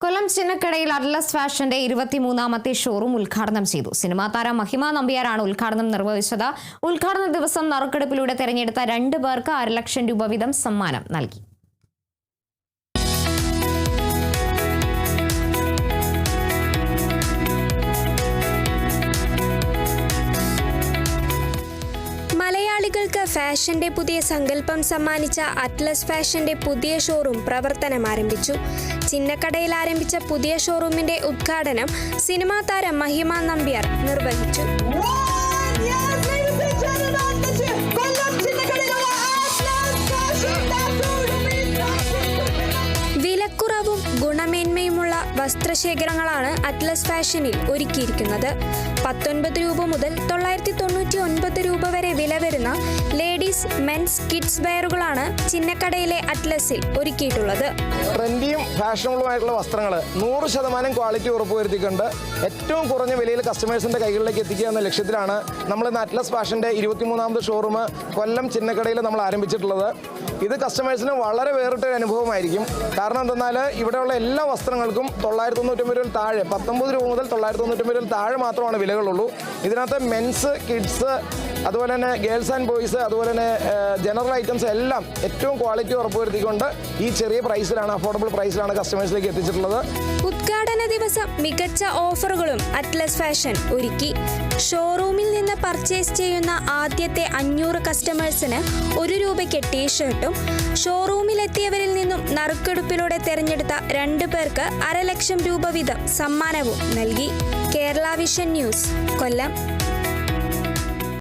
കൊല്ലം ചിന്നക്കടയിൽ Atlas ഫാഷന്റെ 23ാമത്തെ showroom ഉദ്ഘാടനം ചെയ്തു. Cinema താരം മഹിമ നമ്പ്യാരാണ് ഉദ്ഘാടനം നിർവഹിച്ചത്. ഉദ്ഘാടന ദിവസം നറുക്കെടുപ്പിലൂടെ തെരഞ്ഞെടുത്ത 2 പേർക്ക് 1.5 ലക്ഷം രൂപ വീതം സമ്മാനം നൽകി. മലയാളികൾക്ക് ഫാഷന്റെ പുതിയ സങ്കല്പം സമ്മാനിച്ച അറ്റ്ലസ് ഫാഷന്റെ പുതിയ ഷോറൂം പ്രവർത്തനം ആരംഭിച്ചു. ചിന്നക്കടയിൽ ആരംഭിച്ച പുതിയ ഷോറൂമിന്റെ ഉദ്ഘാടനം സിനിമാ താരം മഹിമ നമ്പ്യാർ നിർവഹിച്ചു. വിലക്കുറവും ഗുണമേന്മയുമുള്ള വസ്ത്രശേഖരങ്ങളാണ് അറ്റ്ലസ് ഫാഷനിൽ ഒരുക്കിയിരിക്കുന്നത്. 19 രൂപ മുതൽ 999 രൂപ വരെ വില വരുന്ന ലേഡീസ്, മെൻസ്, കിഡ്സ് വെയറുകളാണ് ചിന്നക്കടയിലെ അറ്റ്ലസിൽ ഒരുക്കിയിട്ടുള്ളത്. ട്രെൻഡിയും ഫാഷനബിളുമായിട്ടുള്ള വസ്ത്രങ്ങൾ 100% ക്വാളിറ്റി ഉറപ്പുവരുത്തിക്കൊണ്ട് ഏറ്റവും കുറഞ്ഞ വിലയിൽ കസ്റ്റമേഴ്സിന്റെ കൈകളിലേക്ക് എത്തിക്കുക എന്ന ലക്ഷ്യത്തിലാണ് നമ്മൾ ഇന്ന് അറ്റ്ലസ് ഫാഷന്റെ 23ാമത് ഷോറൂം കൊല്ലം ചിന്നക്കടയിൽ നമ്മൾ ആരംഭിച്ചിട്ടുള്ളത്. ഇത് കസ്റ്റമേഴ്സിന് വളരെ വേറിട്ടൊരു അനുഭവമായിരിക്കും. കാരണം എന്തെന്നാൽ ഇവിടെയുള്ള എല്ലാ വസ്ത്രങ്ങൾക്കും 999 രൂപയിൽ താഴെ, 19 രൂപ മുതൽ 999 രൂപയിൽ താഴെ മാത്രമാണ് വിലകളുള്ളൂ. ഇതിനകത്ത് മെൻസ്, കിഡ്സ്, അതുപോലെ തന്നെ ഗേൾസ് ആൻഡ് ബോയ്സ്, അതുപോലെ തന്നെ ജനറൽ ഐറ്റംസ് എല്ലാം ഏറ്റവും ക്വാളിറ്റി ഉറപ്പുവരുത്തിക്കൊണ്ട് ഈ ചെറിയ പ്രൈസിലാണ്, അഫോർഡബിൾ പ്രൈസിലാണ് കസ്റ്റമേഴ്സിലേക്ക് എത്തിച്ചിട്ടുള്ളത്. ഉദ്ഘാടന ദിവസം മികച്ച ഓഫറുകളും അറ്റ്ലസ് ഫാഷൻ ഒരുക്കി. ഷോറൂമിൽ നിന്ന് പർച്ചേസ് ചെയ്യുന്ന ആദ്യത്തെ 500 കസ്റ്റമേഴ്സിന് 1 രൂപയ്ക്ക് ടീഷർട്ടും, ഷോറൂമിലെത്തിയവരിൽ നിന്നും നറുക്കെടുപ്പിലൂടെ തെരഞ്ഞെടുത്ത 2 പേർക്ക് 1.5 ലക്ഷം രൂപ വീതം സമ്മാനവും നൽകി. കേരള വിഷൻ ന്യൂസ്, കൊല്ലം.